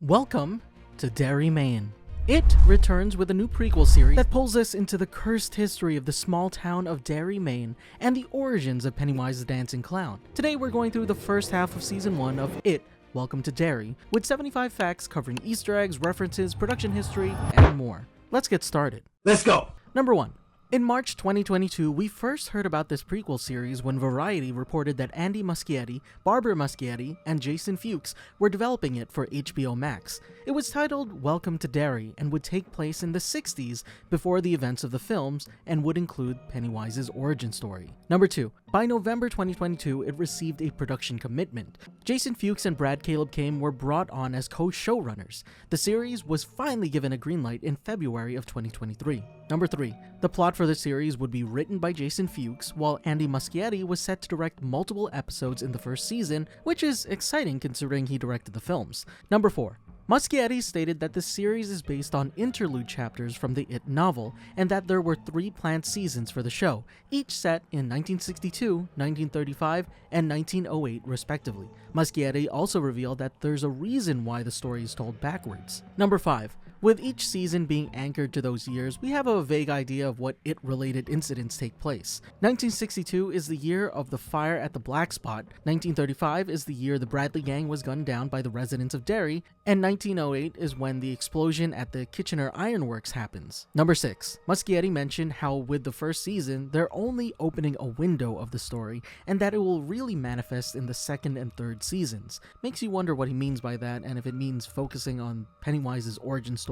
Welcome to Derry, Maine. It returns with a new prequel series that pulls us into the cursed history of the small town of Derry, Maine, and the origins of Pennywise the Dancing Clown. Today we're going through the first half of Season 1 of It, Welcome to Derry, with 75 facts covering Easter eggs, references, production history, and more. Let's get started. Let's go! Number 1. In March 2022, we first heard about this prequel series when Variety reported that Andy Muschietti, Barbara Muschietti, and Jason Fuchs were developing it for HBO Max. It was titled Welcome to Derry and would take place in the 60s before the events of the films and would include Pennywise's origin story. Number 2. By November 2022, it received a production commitment. Jason Fuchs and Brad Caleb Kame were brought on as co-showrunners. The series was finally given a green light in February of 2023. Number 3. The plot for the series would be written by Jason Fuchs, while Andy Muschietti was set to direct multiple episodes in the first season, which is exciting considering he directed the films. Number 4. Muschietti stated that the series is based on interlude chapters from the It novel, and that there were 3 planned seasons for the show, each set in 1962, 1935, and 1908 respectively. Muschietti also revealed that there's a reason why the story is told backwards. Number 5. With each season being anchored to those years, we have a vague idea of what It-related incidents take place. 1962 is the year of the fire at the Black Spot, 1935 is the year the Bradley gang was gunned down by the residents of Derry, and 1908 is when the explosion at the Kitchener Ironworks happens. Number 6. Muschietti mentioned how with the first season, they're only opening a window of the story, and that it will really manifest in the second and third seasons. Makes you wonder what he means by that, and if it means focusing on Pennywise's origin story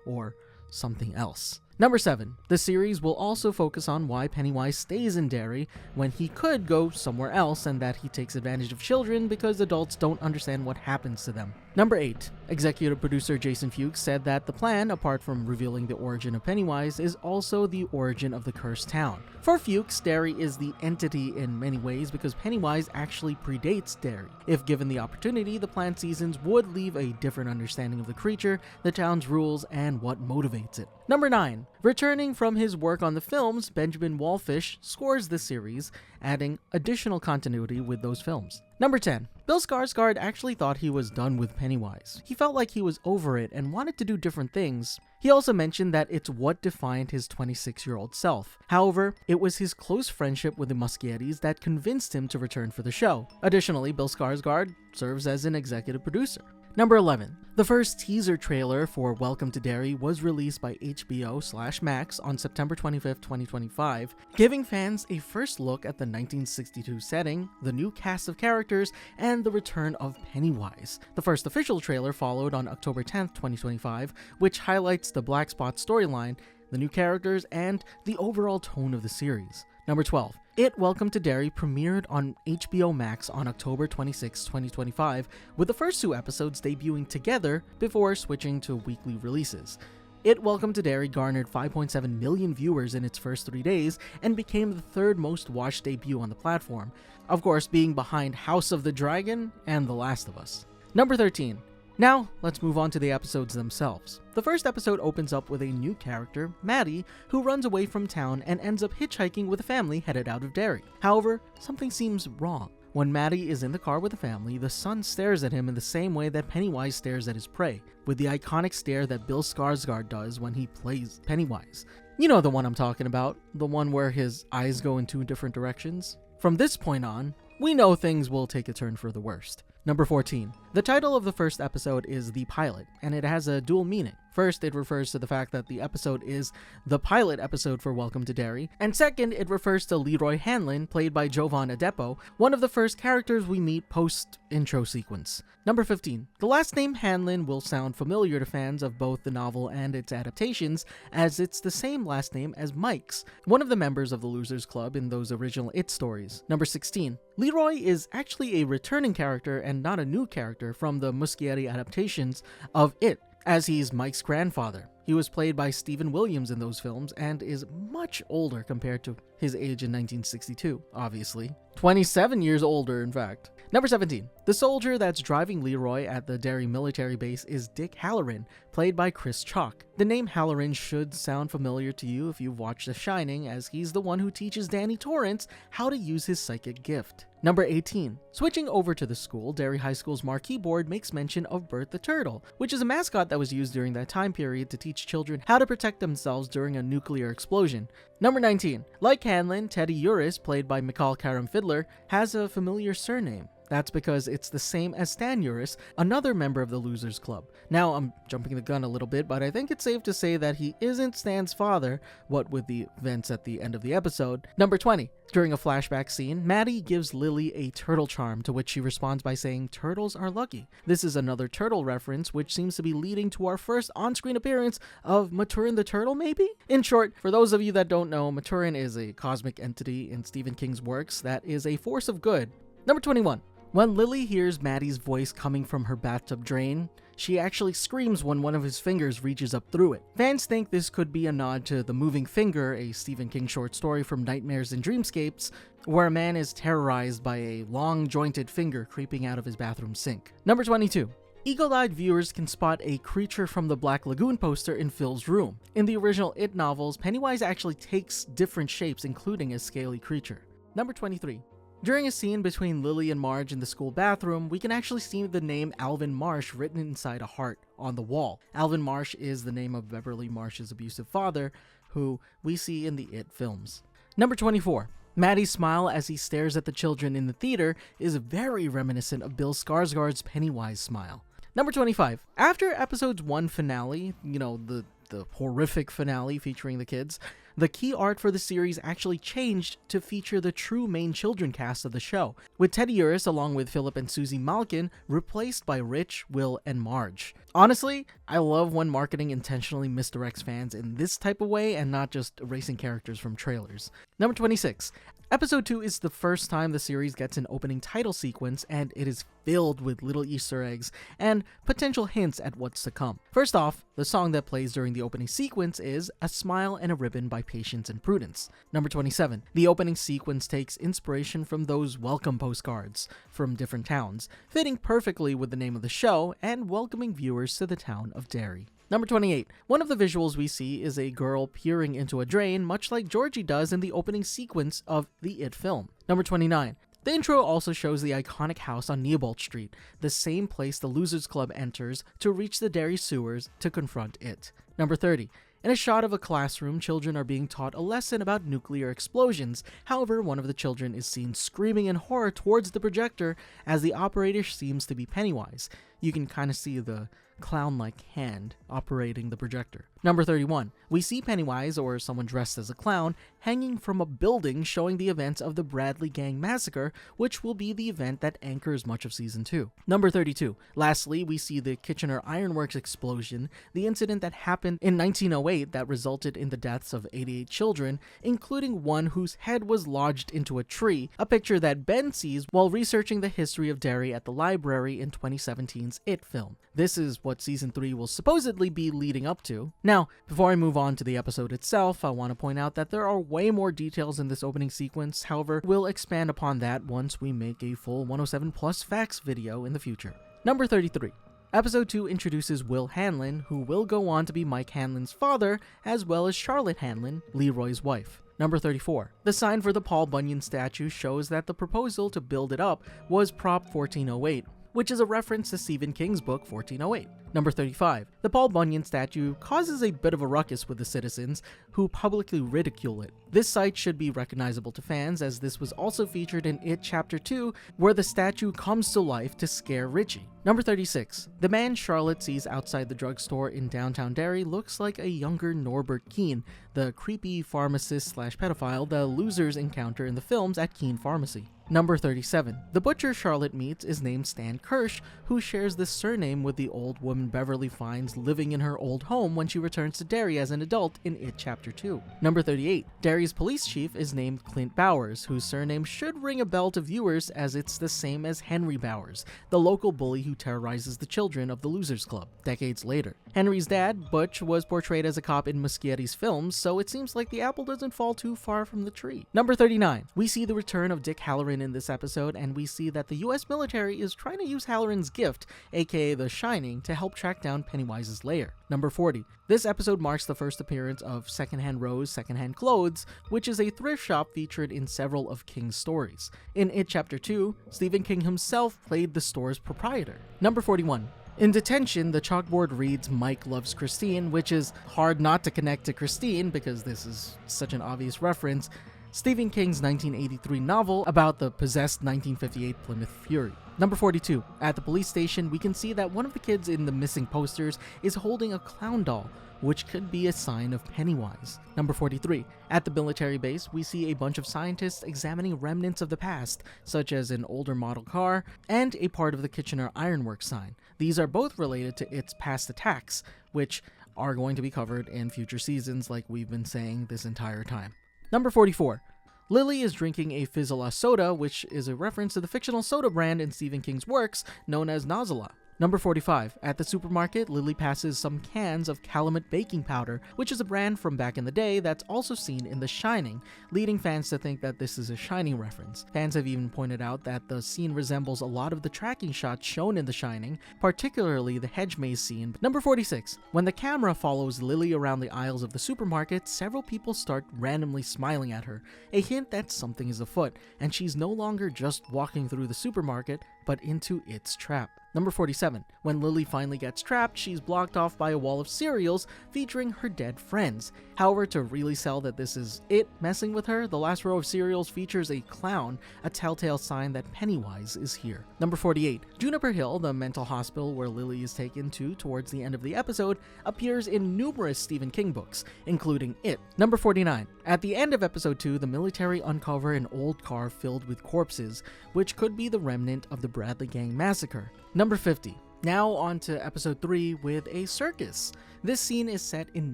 or something else. Number 7. The series will also focus on why Pennywise stays in Derry when he could go somewhere else, and that he takes advantage of children because adults don't understand what happens to them. Number 8. Executive producer Jason Fuchs said that the plan, apart from revealing the origin of Pennywise, is also the origin of the cursed town. For Fuchs, Derry is the entity in many ways because Pennywise actually predates Derry. If given the opportunity, the planned seasons would leave a different understanding of the creature, the town's rules, and what motivates it. Number 9. Returning from his work on the films, Benjamin Wallfish scores the series, adding additional continuity with those films. Number 10. Bill Skarsgård actually thought he was done with Pennywise. He felt like he was over it and wanted to do different things. He also mentioned that it's what defined his 26-year-old self. However, it was his close friendship with the Muschiettis that convinced him to return for the show. Additionally, Bill Skarsgård serves as an executive producer. Number 11. The first teaser trailer for Welcome to Derry was released by HBO/Max on September 25, 2025, giving fans a first look at the 1962 setting, the new cast of characters, and the return of Pennywise. The first official trailer followed on October 10, 2025, which highlights the Black Spot storyline, the new characters, and the overall tone of the series. Number 12. It Welcome to Derry premiered on HBO Max on October 26, 2025, with the first 2 episodes debuting together before switching to weekly releases. It Welcome to Derry garnered 5.7 million viewers in its first 3 days and became the 3rd most watched debut on the platform, of course being behind House of the Dragon and The Last of Us. Number 13. Now, let's move on to the episodes themselves. The first episode opens up with a new character, Maddie, who runs away from town and ends up hitchhiking with a family headed out of Derry. However, something seems wrong. When Maddie is in the car with the family, the son stares at him in the same way that Pennywise stares at his prey, with the iconic stare that Bill Skarsgård does when he plays Pennywise. You know the one I'm talking about, the one where his eyes go in 2 different directions. From this point on, we know things will take a turn for the worst. Number 14. The title of the first episode is The Pilot, and it has a dual meaning. First, it refers to the fact that the episode is the pilot episode for Welcome to Derry, and second, it refers to Leroy Hanlon, played by Jovan Adepo, one of the first characters we meet post-intro sequence. Number 15. The last name Hanlon will sound familiar to fans of both the novel and its adaptations, as it's the same last name as Mike's, one of the members of the Losers Club in those original It stories. Number 16. Leroy is actually a returning character and not a new character from the Muschietti adaptations of It, as he's Mike's grandfather. He was played by Stephen Williams in those films and is much older compared to his age in 1962, obviously. 27 years older, in fact. Number 17. The soldier that's driving Leroy at the Derry military base is Dick Halloran, played by Chris Chalk. The name Halloran should sound familiar to you if you've watched The Shining, as he's the one who teaches Danny Torrance how to use his psychic gift. Number 18. Switching over to the school, Derry High School's marquee board makes mention of Bert the Turtle, which is a mascot that was used during that time period to teach children how to protect themselves during a nuclear explosion. Number 19. Like Hanlon, Teddy Uris, played by Mikhail Karam-Fiddler, has a familiar surname. That's because it's the same as Stan Uris, another member of the Losers Club. Now, I'm jumping the gun a little bit, but I think it's safe to say that he isn't Stan's father, what with the events at the end of the episode. Number 20. During a flashback scene, Maddie gives Lily a turtle charm, to which she responds by saying, "Turtles are lucky." This is another turtle reference, which seems to be leading to our first on-screen appearance of Maturin the Turtle, maybe? In short, for those of you that don't know, Maturin is a cosmic entity in Stephen King's works that is a force of good. Number 21. When Lily hears Maddie's voice coming from her bathtub drain, she actually screams when one of his fingers reaches up through it. Fans think this could be a nod to The Moving Finger, a Stephen King short story from Nightmares and Dreamscapes, where a man is terrorized by a long jointed finger creeping out of his bathroom sink. Number 22. Eagle-eyed viewers can spot a creature from the Black Lagoon poster in Phil's room. In the original It novels, Pennywise actually takes different shapes, including a scaly creature. Number 23. During a scene between Lily and Marge in the school bathroom, we can actually see the name Alvin Marsh written inside a heart on the wall. Alvin Marsh is the name of Beverly Marsh's abusive father, who we see in the It films. Number 24. Maddie's smile as he stares at the children in the theater is very reminiscent of Bill Skarsgård's Pennywise smile. Number 25. After episode's 1 finale, the horrific finale featuring the kids, the key art for the series actually changed to feature the true main children cast of the show, with Teddy Uris along with Philip and Susie Malkin replaced by Rich, Will, and Marge. Honestly, I love when marketing intentionally misdirects fans in this type of way and not just erasing characters from trailers. Number 26. Episode 2 is the first time the series gets an opening title sequence, and it is filled with little Easter eggs and potential hints at what's to come. First off, the song that plays during the opening sequence is A Smile and a Ribbon by Patience and Prudence. Number 27. The opening sequence takes inspiration from those welcome postcards from different towns, fitting perfectly with the name of the show and welcoming viewers to the town of Derry. Number 28. One of the visuals we see is a girl peering into a drain, much like Georgie does in the opening sequence of the It film. Number 29. The intro also shows the iconic house on Neobolt Street, the same place the Losers Club enters to reach the Derry sewers to confront it. Number 30. In a shot of a classroom, children are being taught a lesson about nuclear explosions. However, one of the children is seen screaming in horror towards the projector as the operator seems to be Pennywise. You can kind of see the clown-like hand operating the projector. Number 31. We see Pennywise, or someone dressed as a clown, hanging from a building showing the events of the Bradley Gang Massacre, which will be the event that anchors much of Season 2. Number 32. Lastly, we see the Kitchener Ironworks explosion, the incident that happened in 1908 that resulted in the deaths of 88 children, including one whose head was lodged into a tree, a picture that Ben sees while researching the history of Derry at the library in 2017's It film. This is what Season 3 will supposedly be leading up to. Now, before I move on to the episode itself, I want to point out that there are way more details in this opening sequence. However, we'll expand upon that once we make a full 107 plus facts video in the future. Number 33. Episode 2 introduces Will Hanlon, who will go on to be Mike Hanlon's father, as well as Charlotte Hanlon, Leroy's wife. Number 34. The sign for the Paul Bunyan statue shows that the proposal to build it up was Prop 1408, which is a reference to Stephen King's book 1408. Number 35. The Paul Bunyan statue causes a bit of a ruckus with the citizens, who publicly ridicule it. This sight should be recognizable to fans, as this was also featured in It Chapter 2, where the statue comes to life to scare Richie. Number 36. The man Charlotte sees outside the drugstore in downtown Derry looks like a younger Norbert Keene, the creepy pharmacist/pedophile the losers encounter in the films at Keene Pharmacy. Number 37. The butcher Charlotte meets is named Stan Kirsch, who shares this surname with the old woman Beverly finds living in her old home when she returns to Derry as an adult in It Chapter 2. Number 38. Derry's police chief is named Clint Bowers, whose surname should ring a bell to viewers as it's the same as Henry Bowers, the local bully who terrorizes the children of the Losers Club, decades later. Henry's dad, Butch, was portrayed as a cop in Muschietti's films, so it seems like the apple doesn't fall too far from the tree. Number 39. We see the return of Dick Halloran in this episode, and we see that the US military is trying to use Halloran's gift, aka The Shining, to help track down Pennywise's lair. Number 40. This episode marks the first appearance of Secondhand Rose, Secondhand Clothes, which is a thrift shop featured in several of King's stories. In It Chapter 2, Stephen King himself played the store's proprietor. Number 41. In detention, the chalkboard reads Mike loves Christine, which is hard not to connect to Christine because this is such an obvious reference, Stephen King's 1983 novel about the possessed 1958 Plymouth Fury. Number 42. At the police station, we can see that one of the kids in the missing posters is holding a clown doll, which could be a sign of Pennywise. Number 43. At the military base, we see a bunch of scientists examining remnants of the past, such as an older model car and a part of the Kitchener Ironworks sign. These are both related to its past attacks, which are going to be covered in future seasons like we've been saying this entire time. Number 44. Lily is drinking a Fizz-a-la soda, which is a reference to the fictional soda brand in Stephen King's works known as Nozzle-a. Number 45. At the supermarket, Lily passes some cans of Calumet baking powder, which is a brand from back in the day that's also seen in The Shining, leading fans to think that this is a Shining reference. Fans have even pointed out that the scene resembles a lot of the tracking shots shown in The Shining, particularly the hedge maze scene. Number 46. When the camera follows Lily around the aisles of the supermarket, several people start randomly smiling at her, a hint that something is afoot, and she's no longer just walking through the supermarket, but into its trap. Number 47. When Lily finally gets trapped, she's blocked off by a wall of cereals featuring her dead friends. However, to really sell that this is it messing with her, the last row of cereals features a clown, a telltale sign that Pennywise is here. Number 48. Juniper Hill, the mental hospital where Lily is taken to towards the end of the episode, appears in numerous Stephen King books, including It. Number 49. At the end of episode 2, the military uncover an old car filled with corpses, which could be the remnant of the Bradley Gang massacre. Number 50. Now on to episode 3 with a circus. This scene is set in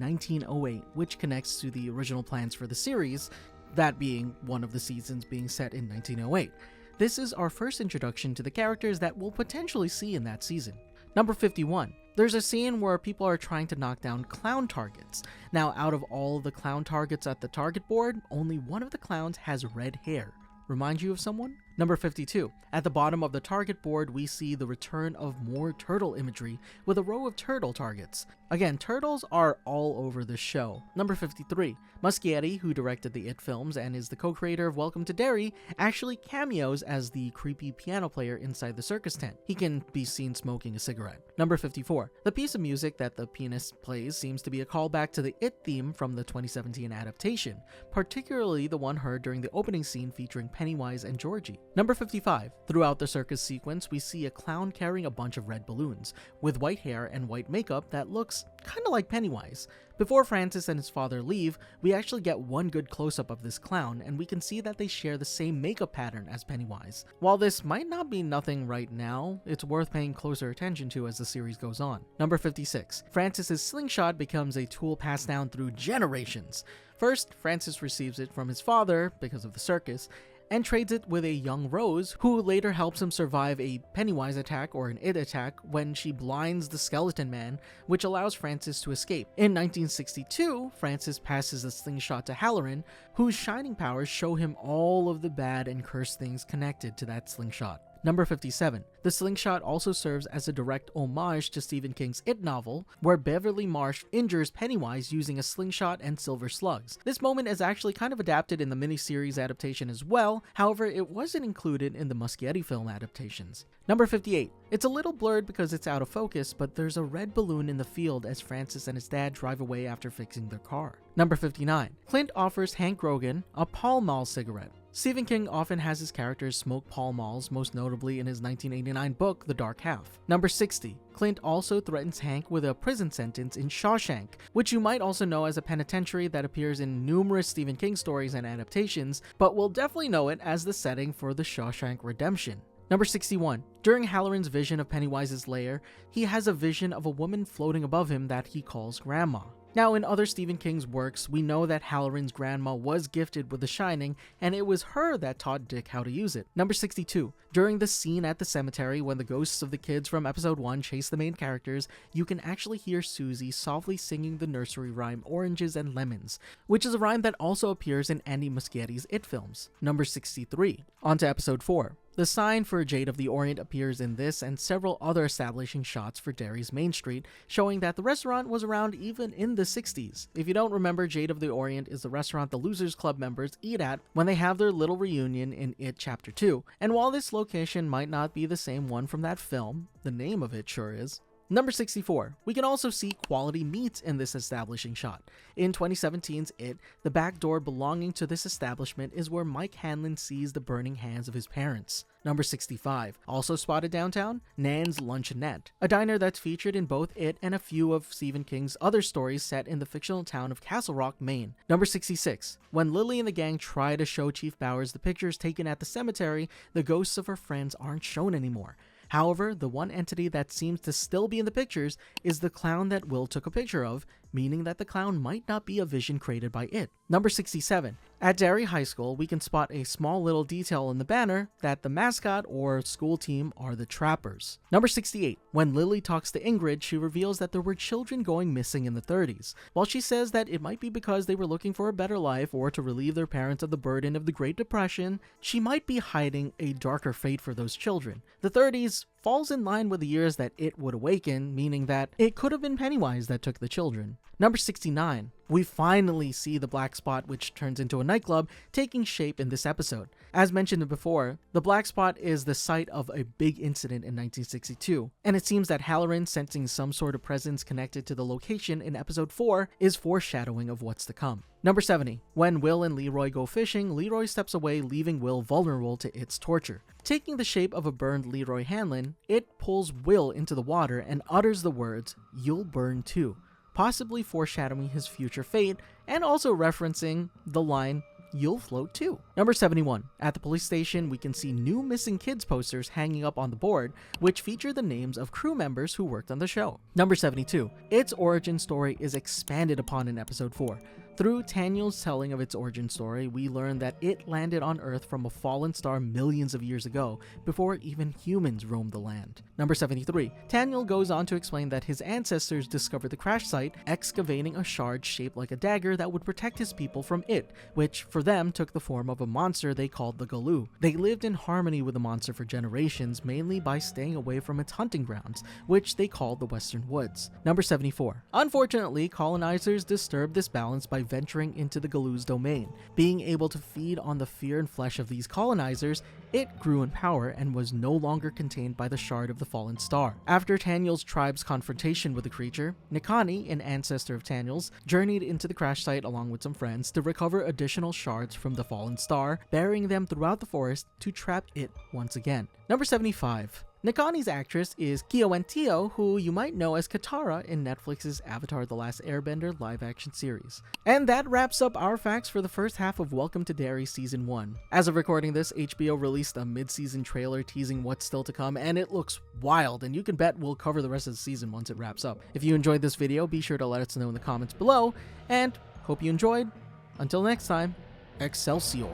1908, which connects to the original plans for the series, that being one of the seasons being set in 1908. This is our first introduction to the characters that we'll potentially see in that season. Number 51. There's a scene where people are trying to knock down clown targets. Now, out of all the clown targets at the target board, only one of the clowns has red hair. Remind you of someone? Number 52. At the bottom of the target board, we see the return of more turtle imagery with a row of turtle targets. Again, turtles are all over the show. Number 53. Muschietti, who directed the It films and is the co-creator of Welcome to Derry, actually cameos as the creepy piano player inside the circus tent. He can be seen smoking a cigarette. Number 54. The piece of music that the pianist plays seems to be a callback to the It theme from the 2017 adaptation, particularly the one heard during the opening scene featuring Pennywise and Georgie. Number 55. Throughout the circus sequence, we see a clown carrying a bunch of red balloons, with white hair and white makeup that looks kinda like Pennywise. Before Francis and his father leave, we actually get one good close-up of this clown, and we can see that they share the same makeup pattern as Pennywise. While this might not be nothing right now, it's worth paying closer attention to as the series goes on. Number 56. Francis's slingshot becomes a tool passed down through generations. First, Francis receives it from his father, because of the circus, and trades it with a young Rose, who later helps him survive a Pennywise attack or an It attack when she blinds the skeleton man, which allows Francis to escape. In 1962, Francis passes the slingshot to Halloran, whose shining powers show him all of the bad and cursed things connected to that slingshot. Number 57. The slingshot also serves as a direct homage to Stephen King's It novel, where Beverly Marsh injures Pennywise using a slingshot and silver slugs. This moment is actually kind of adapted in the miniseries adaptation as well, however, it wasn't included in the Muschietti film adaptations. Number 58. It's a little blurred because it's out of focus, but there's a red balloon in the field as Francis and his dad drive away after fixing their car. Number 59. Clint offers Hank Grogan a Pall Mall cigarette. Stephen King often has his characters smoke Pall Malls, most notably in his 1989 book, The Dark Half. Number 60. Clint also threatens Hank with a prison sentence in Shawshank, which you might also know as a penitentiary that appears in numerous Stephen King stories and adaptations, but will definitely know it as the setting for the Shawshank Redemption. Number 61. During Halloran's vision of Pennywise's lair, he has a vision of a woman floating above him that he calls Grandma. Now, in other Stephen King's works, we know that Halloran's grandma was gifted with the Shining, and it was her that taught Dick how to use it. Number 62. During the scene at the cemetery when the ghosts of the kids from episode 1 chase the main characters, you can actually hear Susie softly singing the nursery rhyme Oranges and Lemons, which is a rhyme that also appears in Andy Muschietti's It films. Number 63. On to episode 4. The sign for Jade of the Orient appears in this and several other establishing shots for Derry's Main Street, showing that the restaurant was around even in the 60s. If you don't remember, Jade of the Orient is the restaurant the Losers Club members eat at when they have their little reunion in It Chapter 2. And while this location might not be the same one from that film, the name of it sure is. Number 64. We can also see quality meat in this establishing shot. In 2017's It, the back door belonging to this establishment is where Mike Hanlon sees the burning hands of his parents. Number 65. Also spotted downtown, Nan's Luncheonette, a diner that's featured in both It and a few of Stephen King's other stories set in the fictional town of Castle Rock, Maine. Number 66. When Lily and the gang try to show Chief Bowers the pictures taken at the cemetery, the ghosts of her friends aren't shown anymore. However, the one entity that seems to still be in the pictures is the clown that Will took a picture of, meaning that the clown might not be a vision created by it. Number 67. At Derry High School, we can spot a small little detail in the banner that the mascot or school team are the Trappers. Number 68. When Lily talks to Ingrid, she reveals that there were children going missing in the 30s. While she says that it might be because they were looking for a better life or to relieve their parents of the burden of the Great Depression, she might be hiding a darker fate for those children. The 30s falls in line with the years that It would awaken, meaning that it could have been Pennywise that took the children. Number 69. We finally see the black spot, which turns into a nightclub, taking shape in this episode. As mentioned before, the black spot is the site of a big incident in 1962, and it seems that Halloran, sensing some sort of presence connected to the location in episode 4, is foreshadowing of what's to come. Number 70. When Will and Leroy go fishing, Leroy steps away, leaving Will vulnerable to It's torture. Taking the shape of a burned Leroy Hanlon, It pulls Will into the water and utters the words, "You'll burn too," possibly foreshadowing his future fate and also referencing the line, "You'll float too." Number 71. At the police station, we can see new missing kids posters hanging up on the board, which feature the names of crew members who worked on the show. Number 72. Its origin story is expanded upon in episode 4. Through Taniel's telling of its origin story, we learn that it landed on Earth from a fallen star millions of years ago, before even humans roamed the land. Number 73. Taniel goes on to explain that his ancestors discovered the crash site, excavating a shard shaped like a dagger that would protect his people from it, which for them took the form of a monster they called the Galoo. They lived in harmony with the monster for generations, mainly by staying away from its hunting grounds, which they called the Western Woods. Number 74. Unfortunately, colonizers disturbed this balance by venturing into the Galoo's domain. Being able to feed on the fear and flesh of these colonizers, it grew in power and was no longer contained by the shard of the fallen star. After Taniel's tribe's confrontation with the creature, Nikani, an ancestor of Taniel's, journeyed into the crash site along with some friends to recover additional shards from the fallen star, burying them throughout the forest to trap it once again. Number 75. Nikani's actress is Kiyoentio, who you might know as Katara in Netflix's Avatar: The Last Airbender live-action series. And that wraps up our facts for the first half of Welcome to Derry Season 1. As of recording this, HBO released a mid-season trailer teasing what's still to come, and it looks wild, and you can bet we'll cover the rest of the season once it wraps up. If you enjoyed this video, be sure to let us know in the comments below, and hope you enjoyed. Until next time, Excelsior!